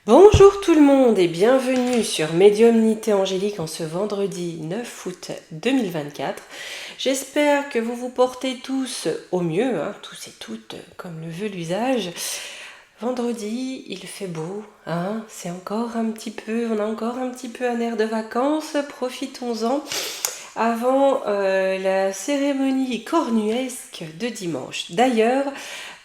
Bonjour tout le monde et bienvenue sur Médiumnité Angélique en ce vendredi 9 août 2024. J'espère que vous vous portez tous au mieux, tous et toutes comme le veut l'usage. Vendredi, il fait beau, c'est encore un petit peu, on a encore un petit peu un air de vacances, profitons-en avant la cérémonie cornuesque de dimanche. D'ailleurs,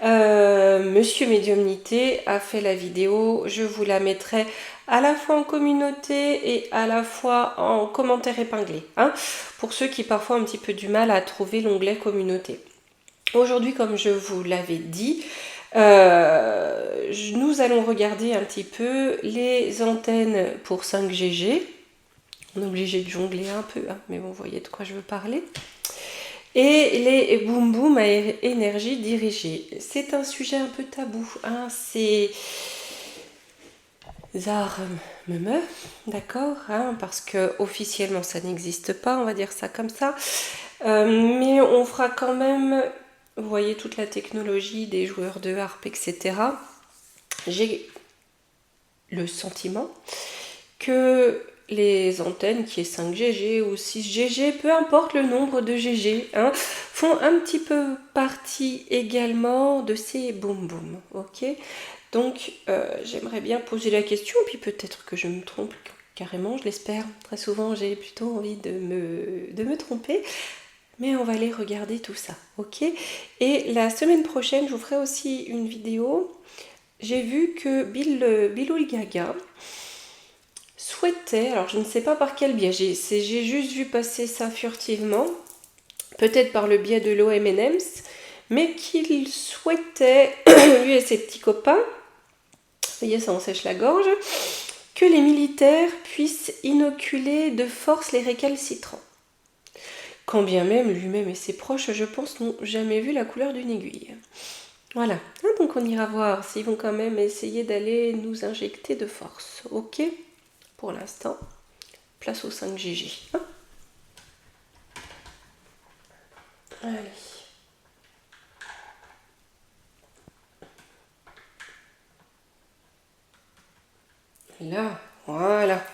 Monsieur Médiumnité a fait la vidéo, je vous la mettrai à la fois en communauté et à la fois en commentaire épinglé, pour ceux qui parfois ont un petit peu du mal à trouver l'onglet communauté. Aujourd'hui, comme je vous l'avais dit, nous allons regarder un petit peu les antennes pour 5GG. On est obligé de jongler un peu, mais bon, vous voyez de quoi je veux parler. Et les boum boum à énergie dirigée. C'est un sujet un peu tabou. C'est Zar me, d'accord, parce que officiellement ça n'existe pas, on va dire ça comme ça. Mais on fera quand même, vous voyez toute la technologie des joueurs de harpe, etc. J'ai le sentiment que les antennes qui est 5GG ou 6GG, peu importe le nombre de GG, font un petit peu partie également de ces boum boum, ok. Donc j'aimerais bien poser la question, puis peut-être que je me trompe carrément, je l'espère. Très souvent j'ai plutôt envie de me tromper, mais on va aller regarder tout ça, ok. Et la semaine prochaine, je vous ferai aussi une vidéo. J'ai vu que Biloul Gaga souhaitait, alors je ne sais pas par quel biais, j'ai juste vu passer ça furtivement, peut-être par le biais de l'OMNMS, mais qu'il souhaitait, lui et ses petits copains, vous voyez ça on sèche la gorge, que les militaires puissent inoculer de force les récalcitrants. Quand bien même lui-même et ses proches, je pense, n'ont jamais vu la couleur d'une aiguille. Voilà, donc on ira voir s'ils vont quand même essayer d'aller nous injecter de force, ok. Pour l'instant, place au 5GG. Allez. Là, voilà.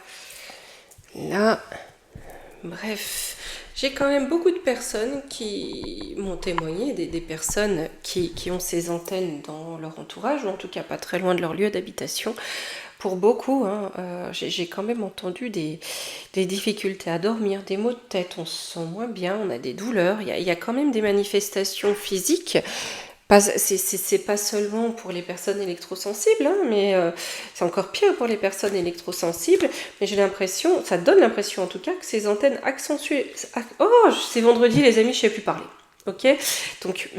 Là, bref. J'ai quand même beaucoup de personnes qui m'ont témoigné, des personnes qui ont ces antennes dans leur entourage, ou en tout cas pas très loin de leur lieu d'habitation. Pour beaucoup, j'ai quand même entendu des difficultés à dormir, des maux de tête, on se sent moins bien, on a des douleurs, il y a quand même des manifestations physiques. C'est pas seulement pour les personnes électrosensibles, mais c'est encore pire pour les personnes électrosensibles. Mais j'ai l'impression, ça donne l'impression en tout cas, que ces antennes accentuent. Oh, c'est vendredi, les amis, je sais plus parler. Ok, donc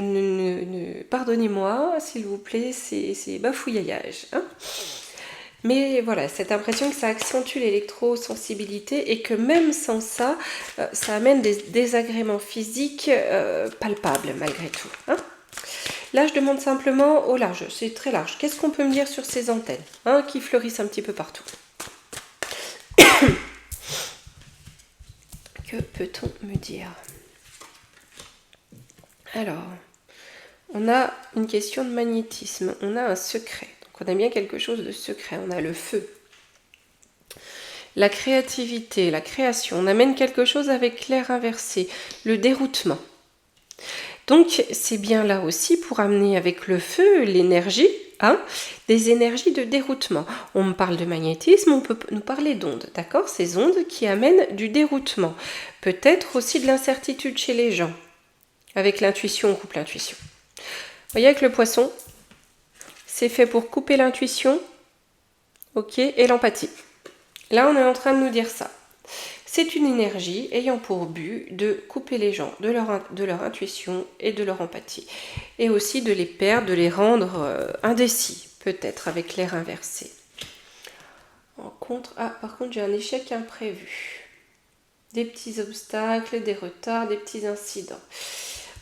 pardonnez-moi, s'il vous plaît, c'est bafouillage. Mais voilà, cette impression que ça accentue l'électrosensibilité et que même sans ça, ça amène des désagréments physiques palpables malgré tout. Là, je demande simplement au large, c'est très large. Qu'est-ce qu'on peut me dire sur ces antennes qui fleurissent un petit peu partout? Que peut-on me dire? Alors, on a une question de magnétisme, on a un secret. Donc on a bien quelque chose de secret, on a le feu. La créativité, la création, on amène quelque chose avec l'air inversé, le déroutement. Donc c'est bien là aussi pour amener avec le feu l'énergie, des énergies de déroutement. On me parle de magnétisme, on peut nous parler d'ondes, d'accord? Ces ondes qui amènent du déroutement. Peut-être aussi de l'incertitude chez les gens. Avec l'intuition, on coupe l'intuition. Vous voyez avec le poisson, c'est fait pour couper l'intuition, ok, et l'empathie. Là, on est en train de nous dire ça. C'est une énergie ayant pour but de couper les gens de leur intuition et de leur empathie. Et aussi de les perdre, de les rendre indécis, peut-être avec l'air inversé. Par contre, j'ai un échec imprévu. Des petits obstacles, des retards, des petits incidents.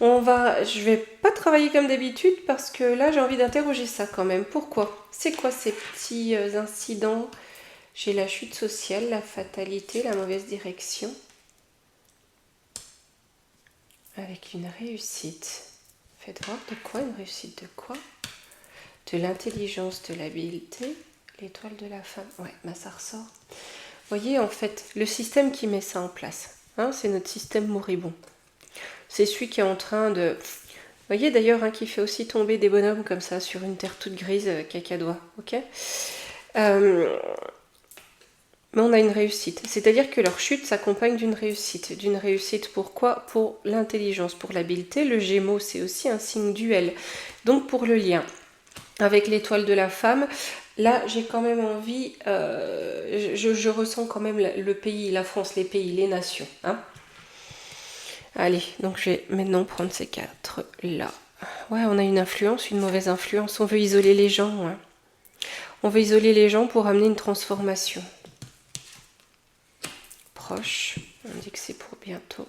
Je vais pas travailler comme d'habitude parce que là, j'ai envie d'interroger ça quand même. Pourquoi? C'est quoi ces petits incidents? J'ai la chute sociale, la fatalité, la mauvaise direction. Avec une réussite. Faites voir de quoi? Une réussite de quoi? De l'intelligence, de l'habileté, l'étoile de la femme. Ouais, bah ça ressort. Vous voyez, en fait, le système qui met ça en place, hein, c'est notre système moribond. C'est celui qui est en train de... Vous voyez d'ailleurs, hein, qui fait aussi tomber des bonhommes comme ça sur une terre toute grise, cacadois, ok. Mais on a une réussite. C'est-à-dire que leur chute s'accompagne d'une réussite. D'une réussite pourquoi? Pour l'intelligence, pour l'habileté. Le Gémeaux, c'est aussi un signe duel. Donc pour le lien avec l'étoile de la femme, là j'ai quand même envie, je ressens quand même le pays, la France, les pays, les nations. Hein. Allez, donc je vais maintenant prendre ces 4 là. Ouais, on a une influence, une mauvaise influence. On veut isoler les gens. Hein. On veut isoler les gens pour amener une transformation. Proche, on dit que c'est pour bientôt.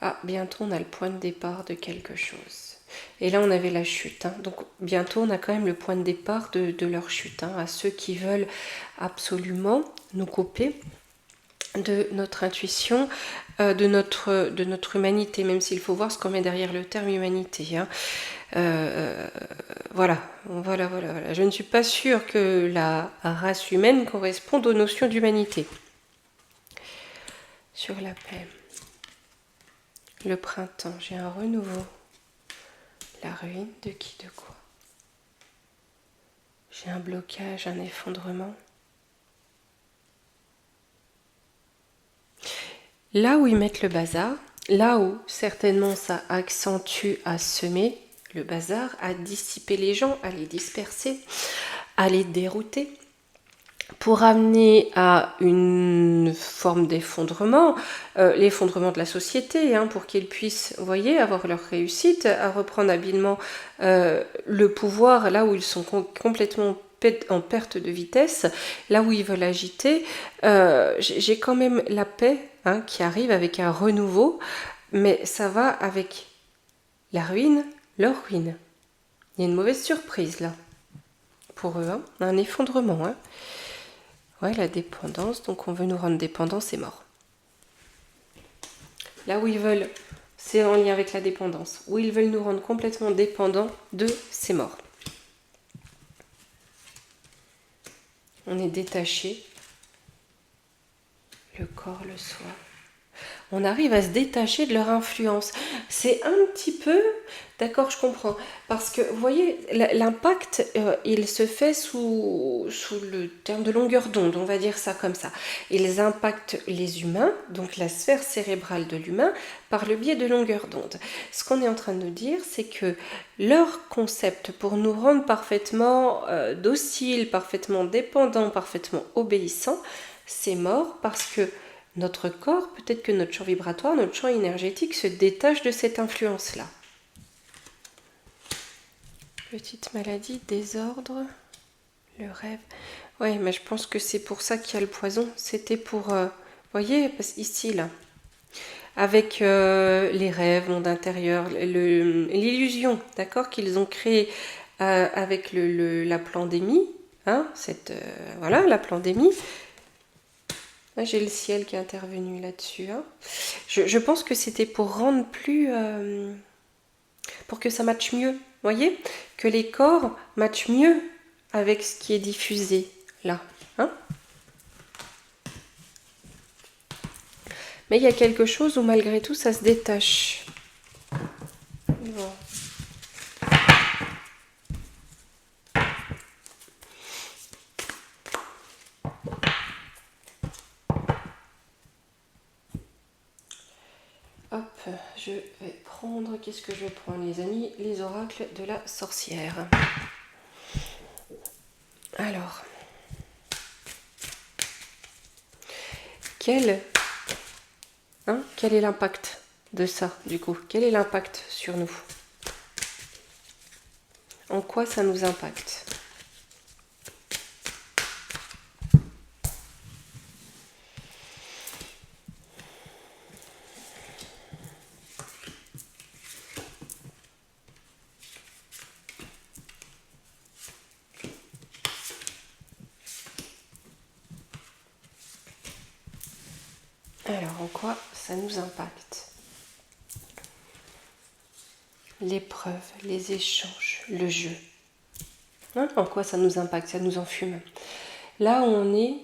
Ah, bientôt on a le point de départ de quelque chose. Et là on avait la chute. Hein. Donc bientôt on a quand même le point de départ de leur chute. Hein, à ceux qui veulent absolument nous couper de notre intuition, de notre humanité, même s'il faut voir ce qu'on met derrière le terme humanité. Hein. Voilà. Je ne suis pas sûre que la race humaine corresponde aux notions d'humanité. Sur la paix. Le printemps, j'ai un renouveau. La ruine, de qui, de quoi? J'ai un blocage, un effondrement. Là où ils mettent le bazar, là où certainement ça accentue à semer le bazar, à dissiper les gens, à les disperser, à les dérouter, pour amener à une forme d'effondrement, l'effondrement de la société, hein, pour qu'ils puissent, vous voyez, avoir leur réussite, à reprendre habilement le pouvoir là où ils sont complètement en perte de vitesse, là où ils veulent agiter. J'ai quand même la paix, hein, qui arrive avec un renouveau, mais ça va avec la ruine, leur ruine. Il y a une mauvaise surprise là, pour eux, hein, un effondrement, hein. Ouais, la dépendance, donc on veut nous rendre dépendants, c'est mort. Là où ils veulent, c'est en lien avec la dépendance. Où ils veulent nous rendre complètement dépendants de, c'est mort. On est détaché. Le corps, le soi. On arrive à se détacher de leur influence. C'est un petit peu... D'accord, je comprends. Parce que, vous voyez, l'impact, il se fait sous le terme de longueur d'onde, on va dire ça comme ça. Ils impactent les humains, donc la sphère cérébrale de l'humain, par le biais de longueur d'onde. Ce qu'on est en train de nous dire, c'est que leur concept pour nous rendre parfaitement dociles, parfaitement dépendants, parfaitement obéissants, c'est mort parce que notre corps, peut-être que notre champ vibratoire, notre champ énergétique se détache de cette influence-là. Petite maladie, désordre, le rêve. Ouais, mais je pense que c'est pour ça qu'il y a le poison. C'était pour, voyez, parce ici, là, avec les rêves, monde intérieur, l'illusion, d'accord, qu'ils ont créé avec la pandémie, hein, voilà, la pandémie. J'ai le ciel qui est intervenu là-dessus. Hein. Je pense que c'était pour rendre plus... pour que ça matche mieux. Voyez, que les corps matchent mieux avec ce qui est diffusé là. Hein. Mais il y a quelque chose où malgré tout ça se détache. Bon. Hop, je vais prendre... Qu'est-ce que je vais prendre, les amis? Les oracles de la sorcière. Alors... Quel est l'impact de ça, du coup? Quel est l'impact sur nous? En quoi ça nous impacte? Alors, en quoi ça nous impacte? L'épreuve, les échanges, le jeu. Hein, en quoi ça nous impacte, ça nous enfume. Là, on est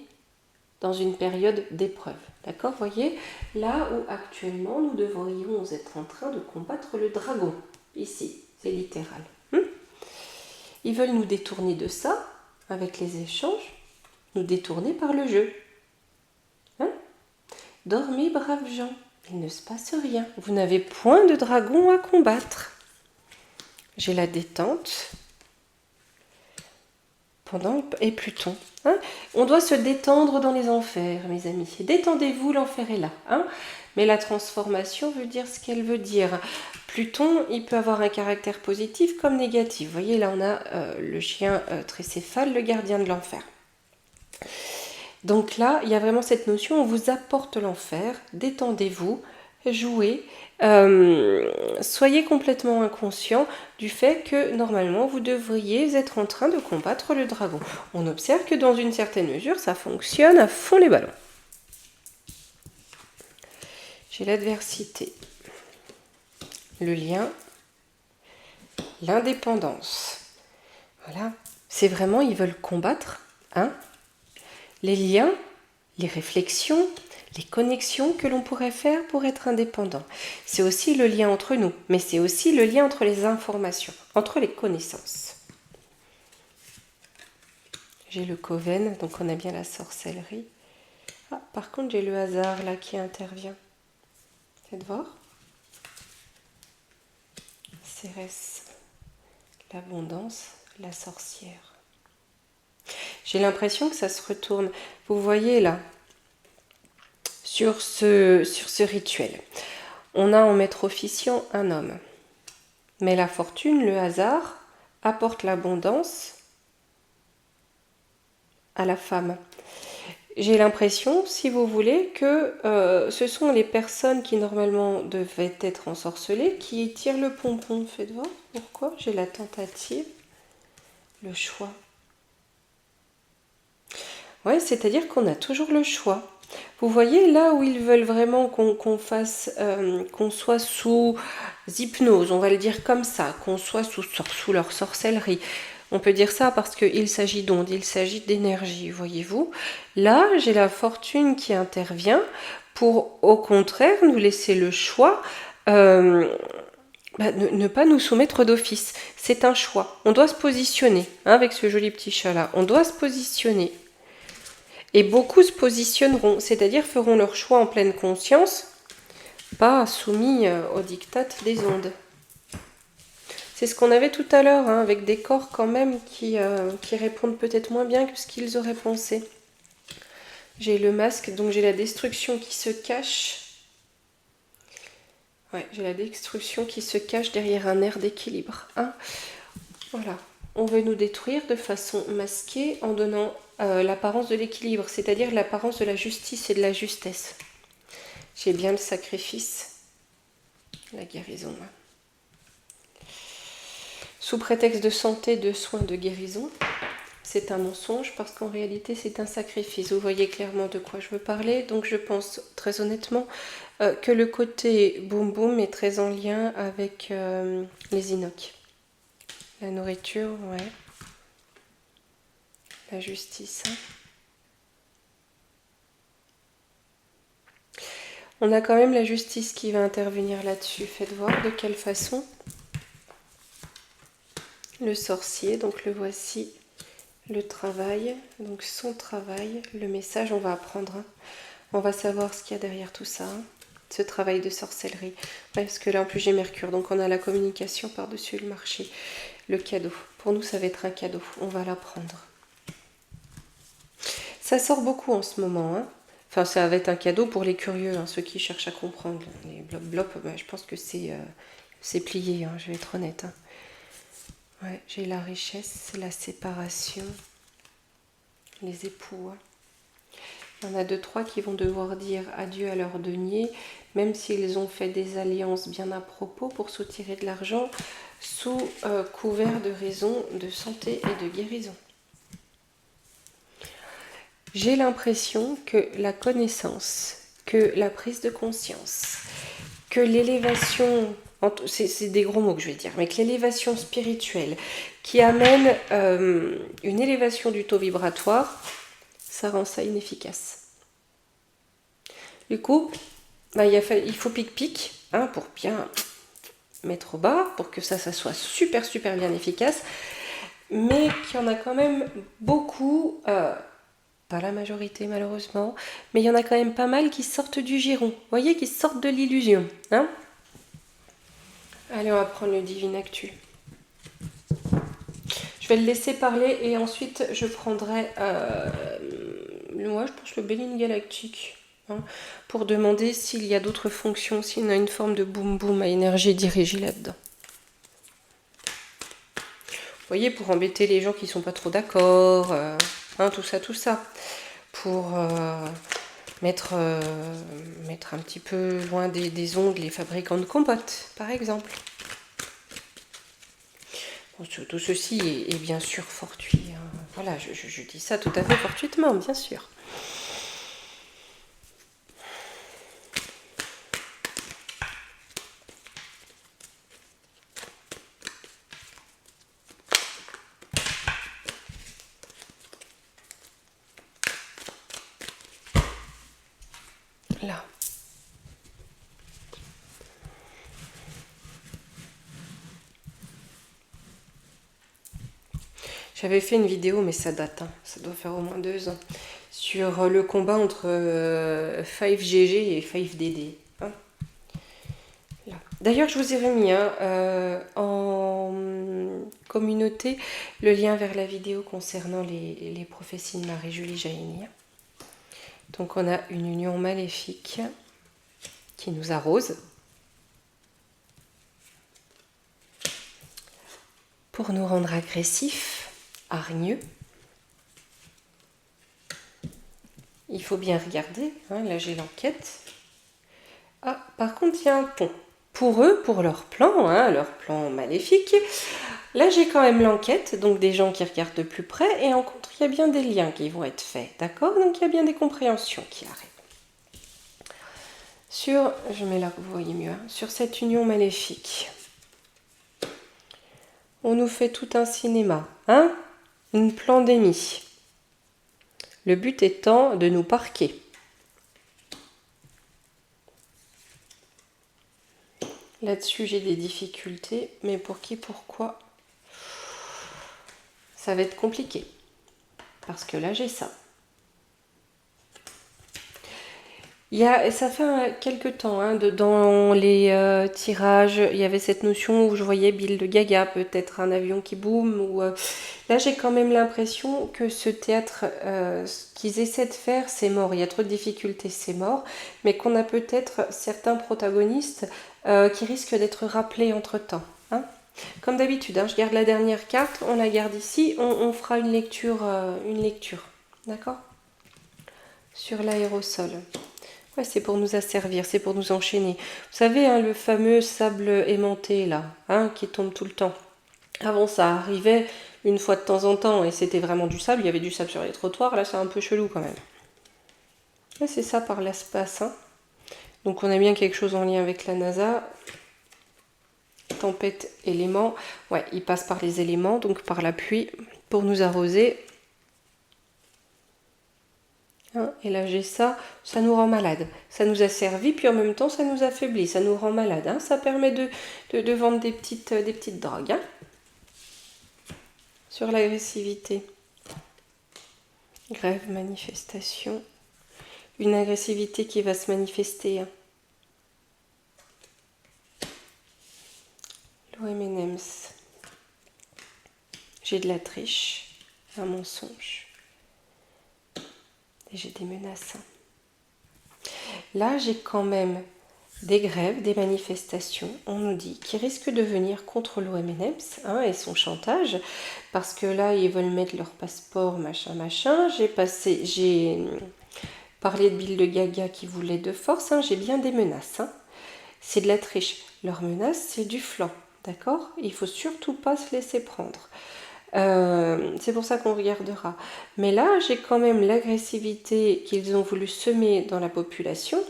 dans une période d'épreuve. D'accord, voyez, là où actuellement nous devrions être en train de combattre le dragon. Ici, c'est littéral. Ils veulent nous détourner de ça, avec les échanges, nous détourner par le jeu. Hein? Dormez, braves gens, il ne se passe rien. Vous n'avez point de dragon à combattre. J'ai la détente et Pluton. Hein? On doit se détendre dans les enfers, mes amis. Détendez-vous, l'enfer est là. Hein? Mais la transformation veut dire ce qu'elle veut dire. Pluton, il peut avoir un caractère positif comme négatif. Vous voyez, là, on a le chien tricéphale, le gardien de l'enfer. Donc là, il y a vraiment cette notion, on vous apporte l'enfer, détendez-vous, jouez, soyez complètement inconscient du fait que normalement vous devriez être en train de combattre le dragon. On observe que dans une certaine mesure, ça fonctionne à fond les ballons. J'ai l'adversité, le lien, l'indépendance. Voilà, c'est vraiment, ils veulent combattre, hein, les liens, les réflexions, les connexions que l'on pourrait faire pour être indépendant. C'est aussi le lien entre nous, mais c'est aussi le lien entre les informations, entre les connaissances. J'ai le Coven, donc on a bien la sorcellerie. Ah, par contre, j'ai le hasard là qui intervient. Faites voir. Cérès, l'abondance, la sorcière. J'ai l'impression que ça se retourne. Vous voyez là, sur ce rituel. On a en maître officiant un homme. Mais la fortune, le hasard, apporte l'abondance à la femme. J'ai l'impression, si vous voulez, que ce sont les personnes qui normalement devaient être ensorcelées qui tirent le pompon. Faites voir pourquoi. J'ai la tentative, le choix. Ouais, c'est-à-dire qu'on a toujours le choix. Vous voyez, là où ils veulent vraiment qu'on fasse, qu'on soit sous hypnose, on va le dire comme ça, qu'on soit sous leur sorcellerie. On peut dire ça parce qu'il s'agit d'ondes, il s'agit d'énergie, voyez-vous. Là, j'ai la fortune qui intervient pour, au contraire, nous laisser le choix, ne pas nous soumettre d'office. C'est un choix. On doit se positionner, hein, avec ce joli petit chat-là. On doit se positionner. Et beaucoup se positionneront, c'est-à-dire feront leur choix en pleine conscience, pas soumis au diktat des ondes. C'est ce qu'on avait tout à l'heure, hein, avec des corps quand même qui répondent peut-être moins bien que ce qu'ils auraient pensé. J'ai le masque, donc j'ai la destruction qui se cache. Ouais, j'ai la destruction qui se cache derrière un air d'équilibre. Hein. Voilà. On veut nous détruire de façon masquée en donnant l'apparence de l'équilibre, c'est-à-dire l'apparence de la justice et de la justesse. J'ai bien le sacrifice, la guérison. Sous prétexte de santé, de soins, de guérison, c'est un mensonge parce qu'en réalité c'est un sacrifice. Vous voyez clairement de quoi je veux parler, donc je pense très honnêtement que le côté boum boum est très en lien avec les inocs. La nourriture, ouais. La justice. Hein. On a quand même la justice qui va intervenir là-dessus. Faites voir de quelle façon. Le sorcier, donc le voici. Le travail, donc son travail. Le message, on va apprendre. Hein. On va savoir ce qu'il y a derrière tout ça. Hein. Ce travail de sorcellerie. Ouais, parce que là, en plus, j'ai Mercure. Donc, on a la communication par-dessus le marché. Le cadeau. Pour nous, ça va être un cadeau. On va l'apprendre. Ça sort beaucoup en ce moment. Hein. Enfin, ça va être un cadeau pour les curieux, hein, ceux qui cherchent à comprendre. Les blop-blop, je pense que c'est plié, hein, je vais être honnête. Hein. Ouais, j'ai la richesse, la séparation, les époux. Hein. Il y en a 2-3 qui vont devoir dire adieu à leur denier, même s'ils ont fait des alliances bien à propos pour soutirer de l'argent, sous couvert de raisons de santé et de guérison. J'ai l'impression que la connaissance, que la prise de conscience, que l'élévation c'est des gros mots que je vais dire, mais que l'élévation spirituelle qui amène une élévation du taux vibratoire, ça rend ça inefficace. Du coup, bah, il faut pic-pic hein, pour bien mettre au bas, pour que ça soit super super bien efficace, mais qu'il y en a quand même beaucoup, pas la majorité malheureusement, mais il y en a quand même pas mal qui sortent du giron, vous voyez, qui sortent de l'illusion. Hein. Allez, on va prendre le Divine Actu. Je vais le laisser parler et ensuite je prendrai moi je pense le Béline Galactique hein, pour demander s'il y a d'autres fonctions, s'il y a une forme de boum boum à énergie dirigée là-dedans. Vous voyez, pour embêter les gens qui sont pas trop d'accord, hein, tout ça, pour mettre un petit peu loin des ondes les fabricants de compotes, par exemple. Bon, tout ceci est bien sûr fortuit. Hein. Voilà, je dis ça tout à fait fortuitement, bien sûr. Là. J'avais fait une vidéo, mais ça date, hein, ça doit faire au moins 2 ans, sur le combat entre 5GG et 5DD. Hein. D'ailleurs, je vous ai remis en communauté le lien vers la vidéo concernant les prophéties de Marie-Julie Jaïni. Donc on a une union maléfique qui nous arrose pour nous rendre agressifs, hargneux. Il faut bien regarder, hein, là j'ai l'enquête. Ah, par contre, il y a un pont. Pour eux, pour leur plan maléfique, là j'ai quand même l'enquête, donc des gens qui regardent de plus près, et en contre, il y a bien des liens qui vont être faits, d'accord? Donc il y a bien des compréhensions qui arrivent. Je mets là que vous voyez mieux, hein, sur cette union maléfique, on nous fait tout un cinéma, hein? Une pandémie. Le but étant de nous parquer. Là-dessus, j'ai des difficultés, mais pour qui, pourquoi? Ça va être compliqué. Parce que là, j'ai ça. Ça fait quelques temps, hein, dans les tirages, il y avait cette notion où je voyais Bill de Gaga, peut-être un avion qui boum. Là, j'ai quand même l'impression que ce théâtre qu'ils essaient de faire, c'est mort. Il y a trop de difficultés, c'est mort. Mais qu'on a peut-être certains protagonistes qui risquent d'être rappelés entre-temps. Hein. Comme d'habitude, hein, je garde la dernière carte, on la garde ici, on fera une lecture. D'accord ? Sur l'aérosol. Ouais, c'est pour nous asservir, c'est pour nous enchaîner. Vous savez, hein, le fameux sable aimanté, là, hein, qui tombe tout le temps. Avant, ça arrivait une fois de temps en temps, et c'était vraiment du sable. Il y avait du sable sur les trottoirs. Là, c'est un peu chelou, quand même. Et c'est ça par l'espace. Hein. Donc, on a bien quelque chose en lien avec la NASA. Tempête, éléments. Ouais, il passe par les éléments, donc par la pluie, pour nous arroser. Hein, et là j'ai ça nous rend malade. Ça nous a servi, puis en même temps ça nous affaiblit, ça nous rend malade. Hein. Ça permet de vendre des petites drogues. Hein. Sur l'agressivité. Grève, manifestation. Une agressivité qui va se manifester. Hein. L'OM&M's. J'ai de la triche, un mensonge. Et j'ai des menaces. Là, j'ai quand même des grèves, des manifestations, on nous dit, qui risquent de venir contre l'OM&M's hein, et son chantage, parce que là, ils veulent mettre leur passeport, machin. J'ai parlé de Bill de Gaga qui voulait de force, hein, j'ai bien des menaces. Hein. C'est de la triche. Leur menace, c'est du flanc, d'accord? Il faut surtout pas se laisser prendre. C'est pour ça qu'on regardera. Mais là, j'ai quand même l'agressivité qu'ils ont voulu semer dans la population,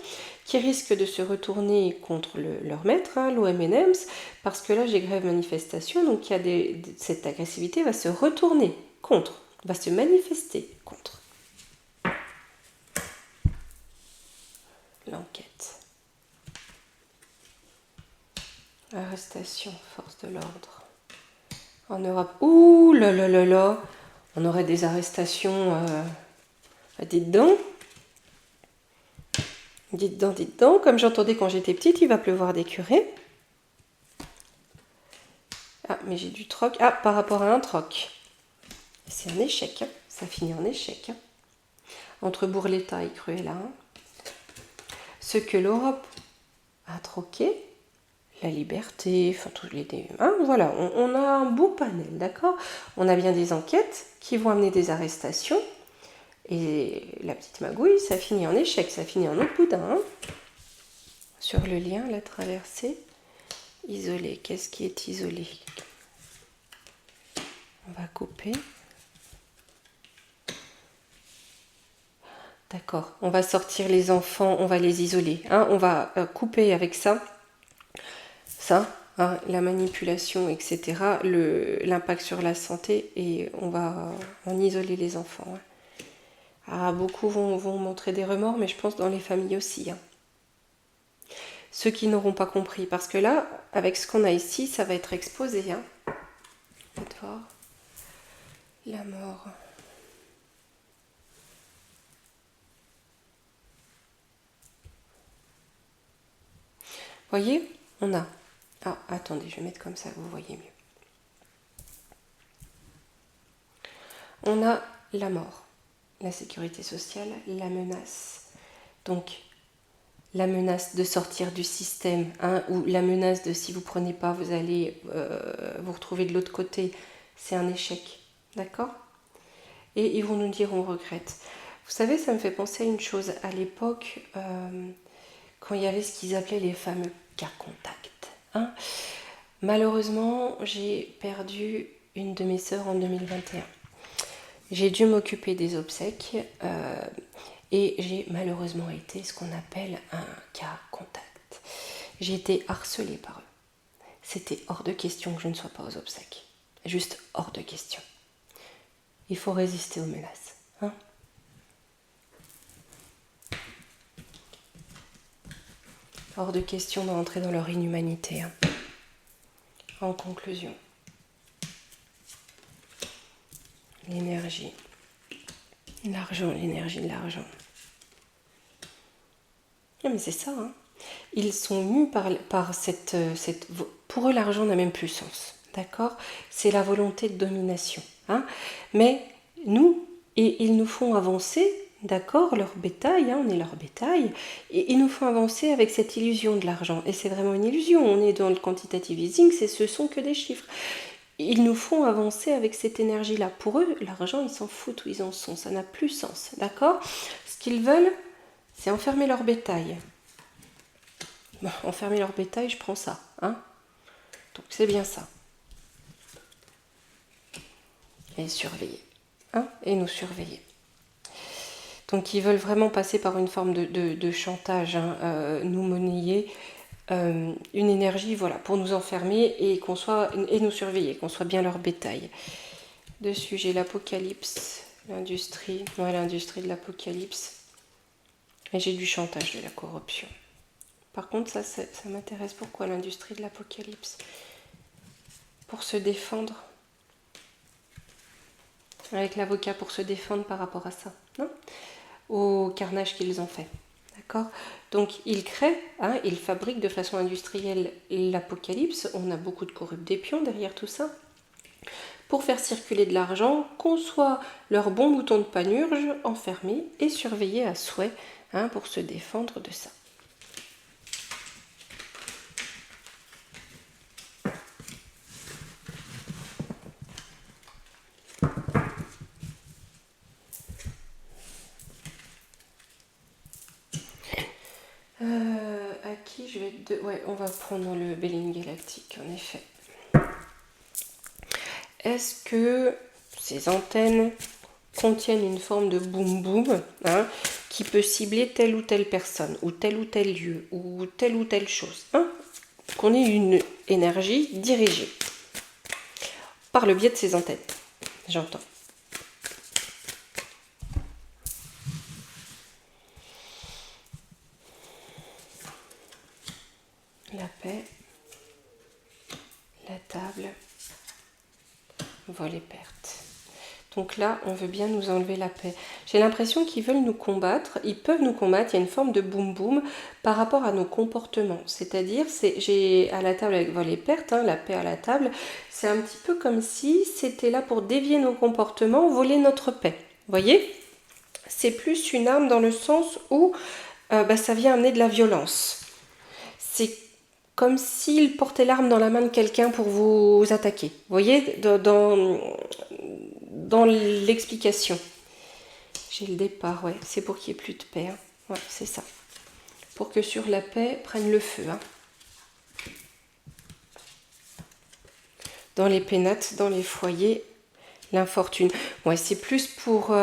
qui risque de se retourner contre leur maître, hein, l'OM&M's, parce que là, j'ai grève manifestation, donc il y a cette agressivité va se retourner contre, va se manifester contre. L'enquête. Arrestation, force de l'ordre. En Europe, ouh là là là là, on aurait des arrestations, dites donc. Dites donc, comme j'entendais quand j'étais petite, il va pleuvoir des curés. Ah, mais j'ai du troc. Ah, par rapport à un troc. C'est un échec, hein. Ça finit en échec. Hein. Entre Bourletta et Cruella. Hein. Ce que l'Europe a troqué, la liberté, enfin tous les... Hein, voilà, on a un beau panel, d'accord. On a bien des enquêtes qui vont amener des arrestations. Et la petite magouille, ça finit en échec, ça finit en autre boudin. Hein. Sur le lien, la traversée, isolé. Qu'est-ce qui est isolé? On va couper. D'accord, on va sortir les enfants, on va les isoler. Hein, on va couper avec ça, hein, la manipulation, etc., l'impact sur la santé, et on va en isoler les enfants. Hein. Ah, beaucoup vont montrer des remords, mais je pense dans les familles aussi. Hein. Ceux qui n'auront pas compris, parce que là, avec ce qu'on a ici, ça va être exposé. Hein. On va voir la mort. Voyez, on a... Ah, attendez, je vais mettre comme ça, vous voyez mieux. On a la mort, la sécurité sociale, la menace. Donc, la menace de sortir du système, hein, ou la menace de si vous ne prenez pas, vous allez vous retrouver de l'autre côté, c'est un échec. D'accord? Et ils vont nous dire on regrette. Vous savez, ça me fait penser à une chose. À l'époque, quand il y avait ce qu'ils appelaient les fameux cas contacts. Hein, malheureusement, j'ai perdu une de mes sœurs en 2021. J'ai dû m'occuper des obsèques et j'ai malheureusement été ce qu'on appelle un cas contact. J'ai été harcelée par eux. C'était hors de question que je ne sois pas aux obsèques. Juste hors de question. Il faut résister aux menaces. Hein. Hors de question d'entrer dans leur inhumanité. Hein. En conclusion, l'énergie, l'argent, l'énergie de l'argent. Non mais c'est ça, hein. Ils sont mus par cette... Pour eux, l'argent n'a même plus sens, d'accord? C'est la volonté de domination. Hein. Mais nous, et ils nous font avancer, d'accord, leur bétail, hein, on est leur bétail, et ils nous font avancer avec cette illusion de l'argent. Et c'est vraiment une illusion, on est dans le quantitative easing, ce sont que des chiffres. Ils nous font avancer avec cette énergie-là. Pour eux, l'argent, ils s'en foutent où ils en sont, ça n'a plus sens, d'accord? Ce qu'ils veulent, c'est enfermer leur bétail. Bon, enfermer leur bétail, je prends ça. Hein, donc c'est bien ça. Et surveiller. Hein, et nous surveiller. Donc ils veulent vraiment passer par une forme de chantage, hein, nous monnayer une énergie, voilà, pour nous enfermer et nous surveiller, qu'on soit bien leur bétail. Dessus, j'ai l'apocalypse, l'industrie, l'industrie de l'apocalypse. Et j'ai du chantage, de la corruption. Par contre, ça m'intéresse. Pourquoi l'industrie de l'apocalypse? Pour se défendre. Avec l'avocat, pour se défendre par rapport à ça. Non, au carnage qu'ils ont fait. D'accord? Donc, ils créent, hein, ils fabriquent de façon industrielle l'apocalypse. On a beaucoup de corrupts d'épions derrière tout ça. Pour faire circuler de l'argent, qu'on soit leur bon mouton de panurge, enfermés et surveillés à souhait, hein, pour se défendre de ça. À qui je vais... Ouais, on va prendre le Béline galactique, en effet. est-ce que ces antennes contiennent une forme de boum boum hein, qui peut cibler telle ou telle personne, ou tel lieu, ou telle chose. Hein, qu'on ait une énergie dirigée par le biais de ces antennes. J'entends. La paix, la table, vol et perte. Donc là, on veut bien nous enlever la paix. J'ai l'impression qu'ils veulent nous combattre, ils peuvent nous combattre, il y a une forme de boum boum par rapport à nos comportements. C'est-à-dire, j'ai à la table avec vol et perte, hein, la paix à la table, c'est un petit peu comme si c'était là pour dévier nos comportements, voler notre paix. Vous voyez? C'est plus une arme dans le sens où ça vient amener de la violence. C'est comme s'il portait l'arme dans la main de quelqu'un pour vous attaquer. Vous voyez, dans l'explication. J'ai le départ, ouais. C'est pour qu'il n'y ait plus de paix. Hein. Ouais, c'est ça. Pour que sur la paix prenne le feu. Hein. Dans les pénates, dans les foyers, l'infortune. Ouais, c'est plus pour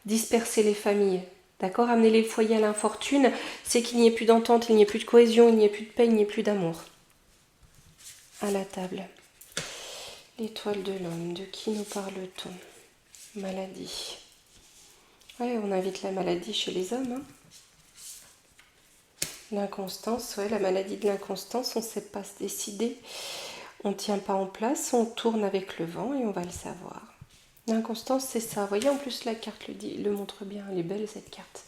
disperser les familles. D'accord? Amener les foyers à l'infortune, c'est qu'il n'y ait plus d'entente, il n'y ait plus de cohésion, il n'y ait plus de paix, il n'y ait plus d'amour. À la table. L'étoile de l'homme, de qui nous parle-t-on? Maladie. Ouais, on invite la maladie chez les hommes. Hein. L'inconstance, ouais, la maladie de l'inconstance, on ne sait pas se décider. On ne tient pas en place, on tourne avec le vent et on va le savoir. L'inconstance, c'est ça. Vous voyez, en plus, la carte le montre bien. Elle est belle, cette carte.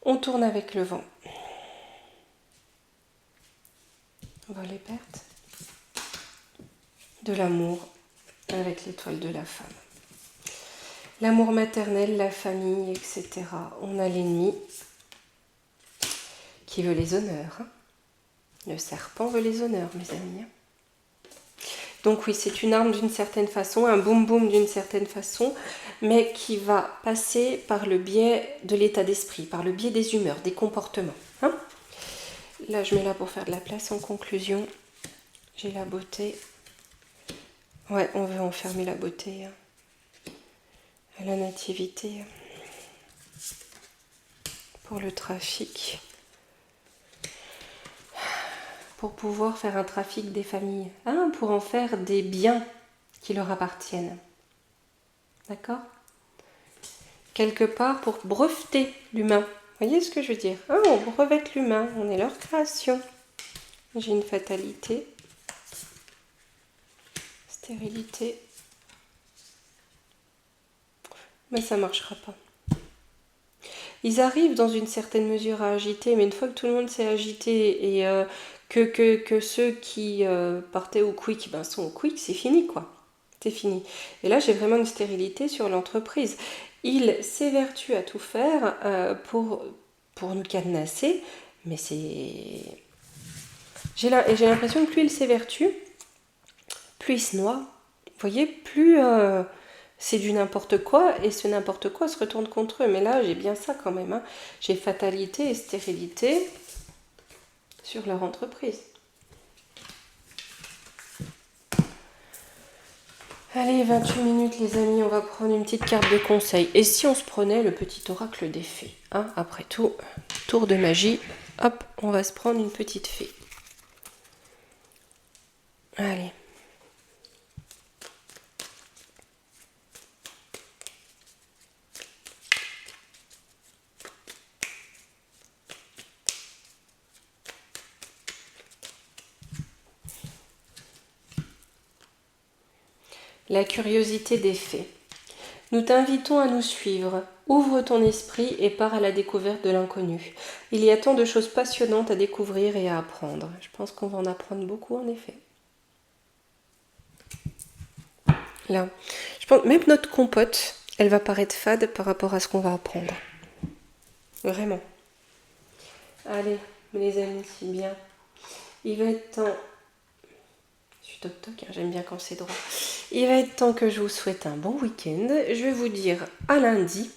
On tourne avec le vent. Vol et perte. De l'amour avec l'étoile de la femme. L'amour maternel, la famille, etc. On a l'ennemi qui veut les honneurs. Hein. Le serpent veut les honneurs, mes amis. Donc oui, c'est une arme d'une certaine façon, un boum-boum d'une certaine façon, mais qui va passer par le biais de l'état d'esprit, par le biais des humeurs, des comportements. Hein. Là, je mets là pour faire de la place en conclusion. J'ai la beauté. Ouais, on veut enfermer la beauté à la nativité. Pour le trafic. Pour pouvoir faire un trafic des familles. Hein, pour en faire des biens qui leur appartiennent. D'accord? Quelque part pour breveter l'humain. Vous voyez ce que je veux dire? Ah, on brevette l'humain, on est leur création. J'ai une fatalité. Stérilité. Mais ça ne marchera pas. Ils arrivent dans une certaine mesure à agiter, mais une fois que tout le monde s'est agité et que ceux qui partaient au quick sont au quick, c'est fini quoi. C'est fini. Et là, j'ai vraiment une stérilité sur l'entreprise. Il s'évertue à tout faire pour nous cadenasser, mais c'est... J'ai l'impression que plus il s'évertue, plus il se noie. Vous voyez, plus c'est du n'importe quoi, et ce n'importe quoi se retourne contre eux. Mais là, j'ai bien ça quand même. Hein. J'ai fatalité et stérilité sur leur entreprise. Allez, 28 minutes les amis, on va prendre une petite carte de conseil. Et si on se prenait le petit oracle des fées, hein, après tout, tour de magie, hop, on va se prendre une petite fée. Allez. La curiosité des fées. Nous t'invitons à nous suivre. Ouvre ton esprit et pars à la découverte de l'inconnu. Il y a tant de choses passionnantes à découvrir et à apprendre. Je pense qu'on va en apprendre beaucoup en effet. Là, je pense même notre compote, elle va paraître fade par rapport à ce qu'on va apprendre. Vraiment. Allez, les amis, c'est bien. Il va être temps... Je suis toc-toc, hein, j'aime bien quand c'est droit. Il va être temps que je vous souhaite un bon week-end. Je vais vous dire à lundi.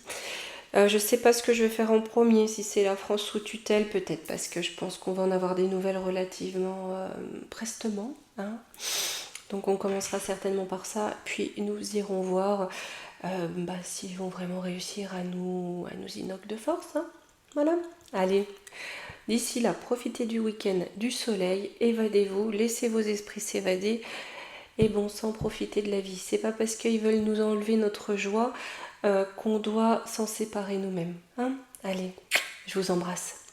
Je ne sais pas ce que je vais faire en premier, si c'est la France sous tutelle, peut-être, parce que je pense qu'on va en avoir des nouvelles relativement prestement. Hein. Donc on commencera certainement par ça, puis nous irons voir s'ils vont vraiment réussir à nous inoc de force. Hein. Voilà, allez. D'ici là, profitez du week-end, du soleil, évadez-vous, laissez vos esprits s'évader et bon sang, profitez de la vie. C'est pas parce qu'ils veulent nous enlever notre joie qu'on doit s'en séparer nous-mêmes. Hein. Allez, je vous embrasse.